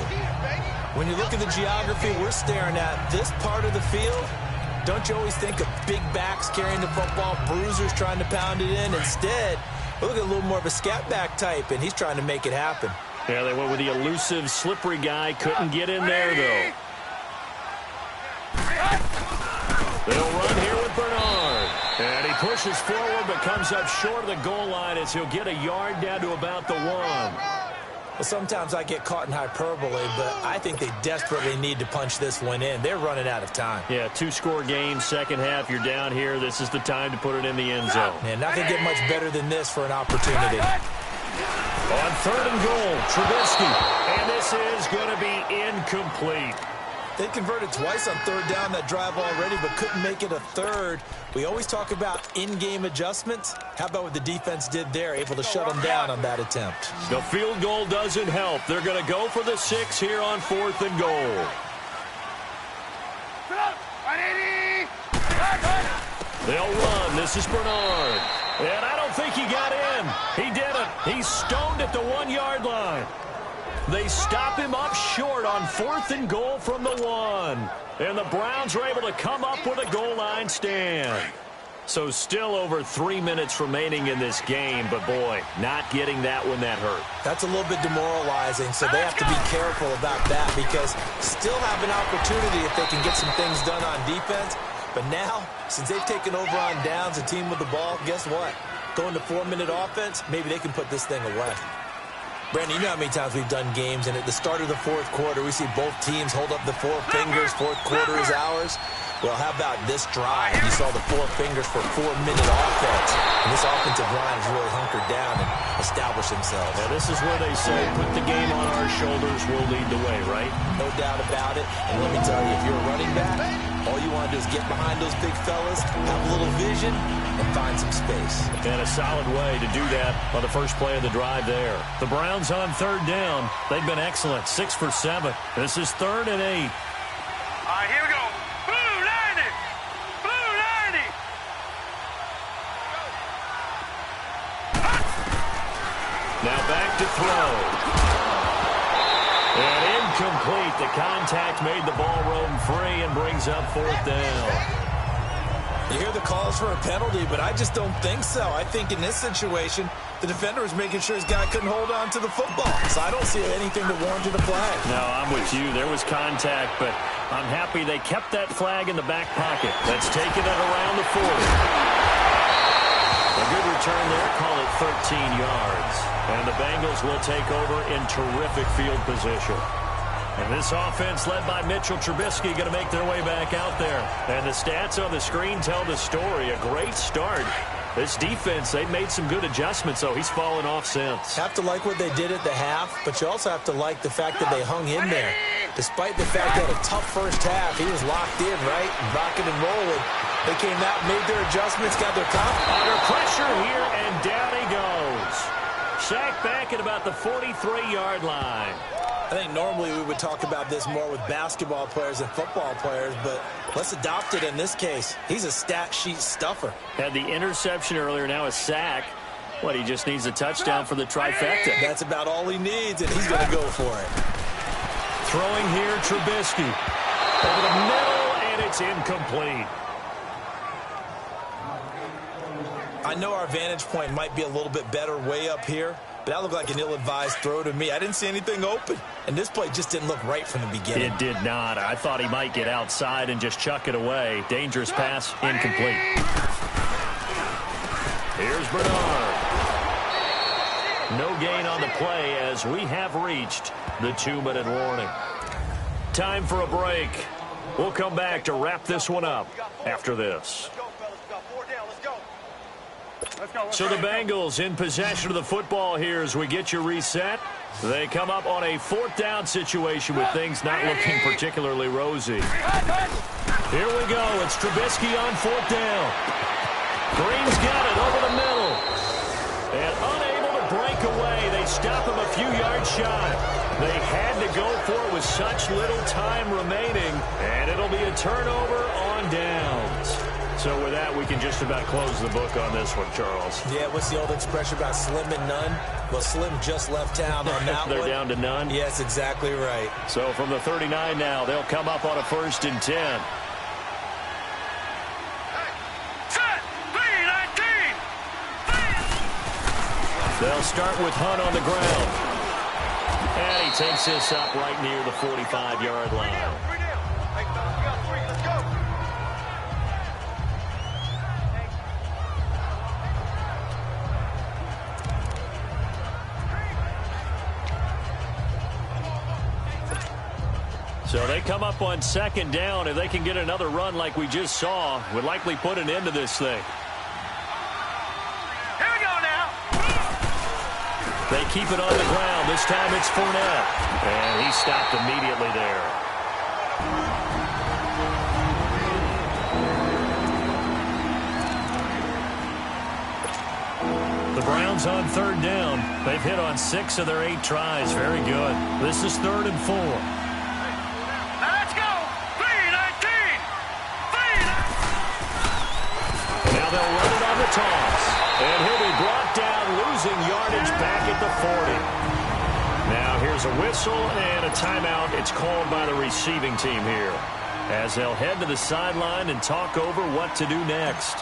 When you look at the geography we're staring at, this part of the field, don't you always think of big backs carrying the football, bruisers trying to pound it in? Instead, look at a little more of a scat back type, and he's trying to make it happen. Yeah, they went with the elusive, slippery guy. Couldn't get in there, though. They'll run here with Bernard. And he pushes forward but comes up short of the goal line as he'll get a yard down to about the 1. Well, sometimes I get caught in hyperbole, but I think they desperately need to punch this one in. They're running out of time. Yeah, 2-score game, second half, you're down here. This is the time to put it in the end zone. And nothing get much better than this for an opportunity. On 3rd and goal, Trubisky. And this is going to be incomplete. They converted twice on 3rd down that drive already, but couldn't make it a 3rd. We always talk about in-game adjustments. How about what the defense did there, able to shut them down on that attempt? The field goal doesn't help. They're going to go for the 6 here on 4th and goal. They'll run. This is Bernard. And I don't think he got in. He didn't. He's stoned at the 1-yard line. They stop him up short on 4th and goal from the 1. And the Browns are able to come up with a goal line stand. So still over 3 minutes remaining in this game, but boy, not getting that one that hurt. That's a little bit demoralizing, so they have to be careful about that because still have an opportunity if they can get some things done on defense. But now, since they've taken over on downs, a team with the ball, guess what? Going to 4-minute offense, maybe they can put this thing away. Brandon, you know how many times we've done games, and at the start of the 4th quarter, we see both teams hold up the 4 fingers, 4th quarter is ours. Well, how about this drive? You saw the 4 fingers for 4-minute offense, and this offensive line has really hunkered down and established themselves. Now, this is where they say, put the game on our shoulders, we'll lead the way, right? No doubt about it, and let me tell you, if you're a running back, all you want to do is get behind those big fellas, have a little vision, and find some space. And a solid way to do that on the first play of the drive there. The Browns on 3rd down. They've been excellent, 6 for 7. This is 3rd and 8. All right, here we go. Blue line it. Blue line it. Now back to throw. And incomplete. The contact made the ball roam free and brings up 4th down. You hear the calls for a penalty, but I just don't think so. I think in this situation, the defender was making sure his guy couldn't hold on to the football. So I don't see anything that warranted a flag. No, I'm with you. There was contact, but I'm happy they kept that flag in the back pocket. That's taken it around the 40. A good return there. Call it 13 yards. And the Bengals will take over in terrific field position. And this offense led by Mitchell Trubisky going to make their way back out there. And the stats on the screen tell the story. A great start. This defense, they've made some good adjustments, so he's fallen off since. Have to like what they did at the half, but you also have to like the fact that they hung in there. Despite the fact that a tough first half, he was locked in, right? Rocking and rolling. They came out, made their adjustments, got their confidence. Under pressure here, and down he goes. Sacked back at about the 43-yard line. I think normally we would talk about this more with basketball players and football players, but let's adopt it in this case. He's a stat sheet stuffer. Had the interception earlier, now a sack. What, he just needs a touchdown for the trifecta. That's about all he needs, and he's going to go for it. Throwing here, Trubisky. Over the middle, and it's incomplete. I know our vantage point might be a little bit better way up here, but that looked like an ill-advised throw to me. I didn't see anything open, and this play just didn't look right from the beginning. It did not. I thought he might get outside and just chuck it away. Dangerous pass, incomplete. Here's Bernard. No gain on the play as we have reached the 2-minute warning. Time for a break. We'll come back to wrap this one up after this. So the Bengals in possession of the football here as we get you reset. They come up on a 4th down situation with things not looking particularly rosy. Here we go. It's Trubisky on 4th down. Green's got it over the middle. And unable to break away. They stop him a few yards shy. They had to go for it with such little time remaining. And it'll be a turnover on downs. So with that, we can just about close the book on this one, Charles. Yeah, what's the old expression about slim and none? Well, Slim just left town on that They're one. down to none? Yes, exactly right. So from the 39 now, they'll come up on a 1st and 10. Set. B-19. They'll start with Hunt on the ground. And he takes this up right near the 45-yard line. 3 down. Hey, fellas, we got 3. Let's go. So they come up on 2nd down. If they can get another run like we just saw, would likely put an end to this thing. Here we go now. They keep it on the ground. This time it's Fournette. And he stopped immediately there. The Browns on 3rd down. They've hit on 6 of their 8 tries. Very good. This is 3rd and 4. Let's go. B-19. Now they'll run it on the toss. And he'll be brought down, losing yardage back at the 40. Now here's a whistle and a timeout. It's called by the receiving team here, as they'll head to the sideline and talk over what to do next.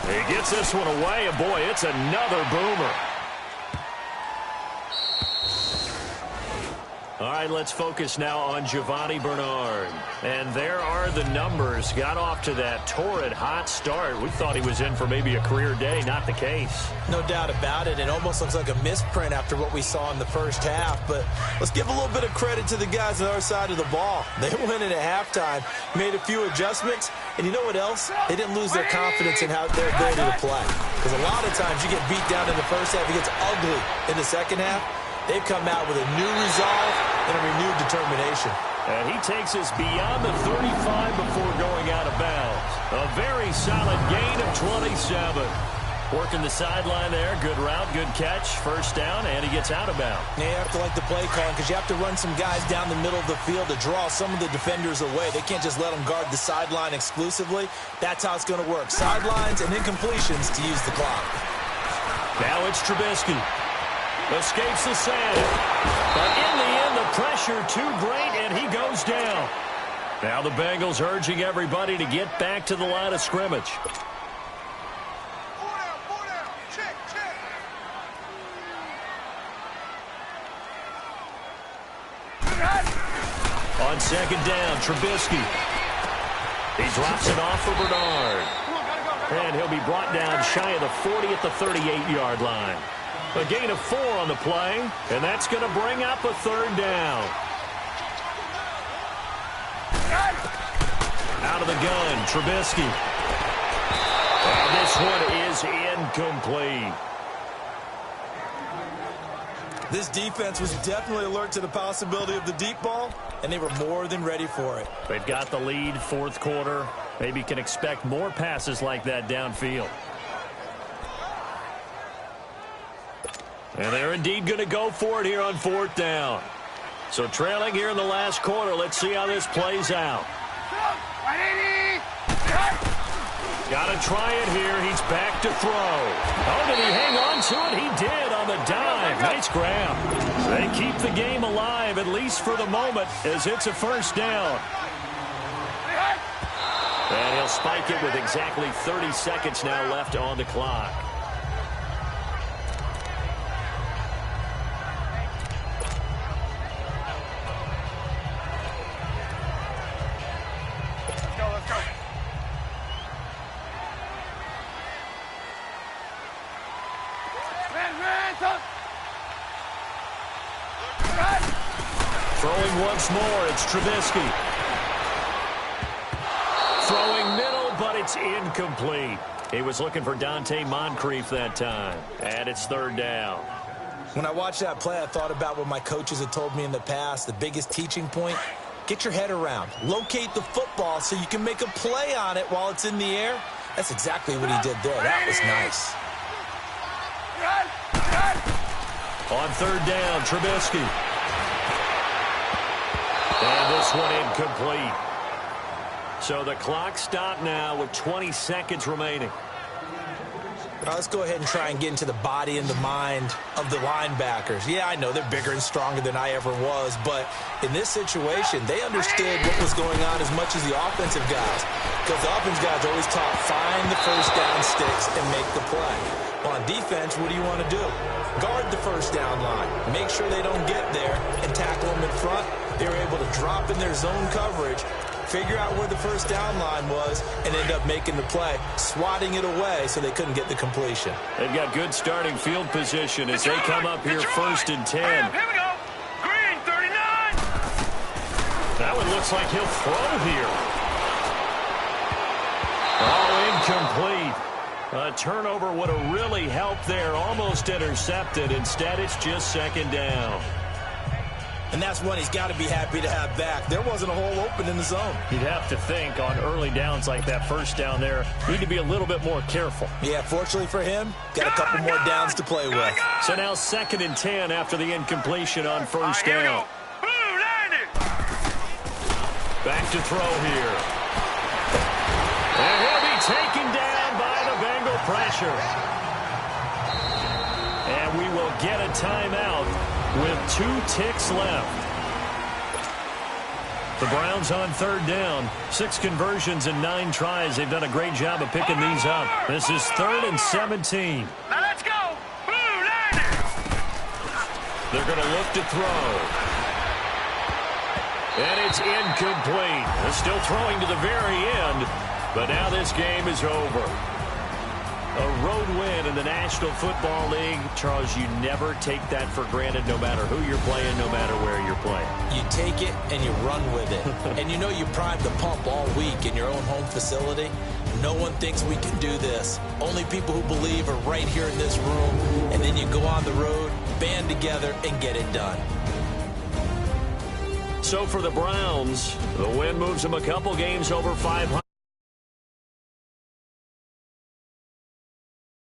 He gets this one away, and boy, it's another boomer. All right, let's focus now on Giovanni Bernard. And there are the numbers. Got off to that torrid hot start. We thought he was in for maybe a career day. Not the case. No doubt about it. It almost looks like a misprint after what we saw in the first half. But let's give a little bit of credit to the guys on the other side of the ball. They went in at halftime, made a few adjustments. And you know what else? They didn't lose their confidence in how their ability to play. Because a lot of times you get beat down in the first half. It gets ugly in the second half. They've come out with a new resolve and a renewed determination. And he takes us beyond the 35 before going out of bounds. A very solid gain of 27. Working the sideline there. Good route, good catch. 1st down, and he gets out of bounds. Yeah, you have to like the play calling because you have to run some guys down the middle of the field to draw some of the defenders away. They can't just let them guard the sideline exclusively. That's how it's going to work. Sidelines and incompletions to use the clock. Now it's Trubisky. Escapes the sand. But in the end, the pressure too great, and he goes down. Now the Bengals urging everybody to get back to the line of scrimmage. On second down, Trubisky. He drops it off for Bernard. And he'll be brought down shy of the 40 at the 38-yard line. A gain of 4 on the play, and that's going to bring up a third down. Out of the gun, Trubisky. And this one is incomplete. This defense was definitely alert to the possibility of the deep ball, and they were more than ready for it. They've got the lead, fourth quarter. Maybe can expect more passes like that downfield. And they're indeed going to go for it here on fourth down. So trailing here in the last quarter. Let's see how this plays out. Got to try it here. He's back to throw. Oh, did he hang on to it? He did on the dive. Nice grab. They keep the game alive, at least for the moment, as it's a first down. And he'll spike it with exactly 30 seconds now left on the clock. Throwing once more, it's Trubisky. Throwing middle, but it's incomplete. He was looking for Dante Moncrief that time. And it's third down. When I watched that play, I thought about what my coaches had told me in the past. The biggest teaching point, get your head around. Locate the football so you can make a play on it while it's in the air. That's exactly what he did there. That was nice. On third down, Trubisky. And this one incomplete. So the clock stopped now with 20 seconds remaining. Let's go ahead and try and get into the body and the mind of the linebackers. Yeah, I know they're bigger and stronger than I ever was, but in this situation, they understood what was going on as much as the offensive guys. Because the offensive guys always taught, find the first down sticks and make the play. Well, on defense, what do you want to do? Guard the first down line. Make sure they don't get there and tackle them in front. They were able to drop in their zone coverage, figure out where the first down line was, and end up making the play, swatting it away so they couldn't get the completion. They've got good starting field position as they come up here first and 10. Here we go. Green, 39. That one looks like he'll throw here. Oh, incomplete. A turnover would have really helped there. Almost intercepted. Instead, it's just second down. And that's one he's got to be happy to have back. There wasn't a hole open in the zone. You'd have to think on early downs like that first down there, need to be a little bit more careful. Yeah, fortunately for him, got a couple more downs to play with. So now second and 10 after the incompletion on first down. Back to throw here. And he'll be taken down by the Bengal pressure. And we will get a timeout with 2 ticks left. The Browns on third down. 6 conversions and 9 tries. They've done a great job of picking these up. This is 3rd and 17. Now let's go. Blue line. They're going to look to throw. And it's incomplete. They're still throwing to the very end. But now this game is over. A road win in the National Football League. Charles, you never take that for granted no matter who you're playing, no matter where you're playing. You take it and you run with it. And you know you primed the pump all week in your own home facility. No one thinks we can do this. Only people who believe are right here in this room. And then you go on the road, band together, and get it done. So for the Browns, the win moves them a couple games over 500.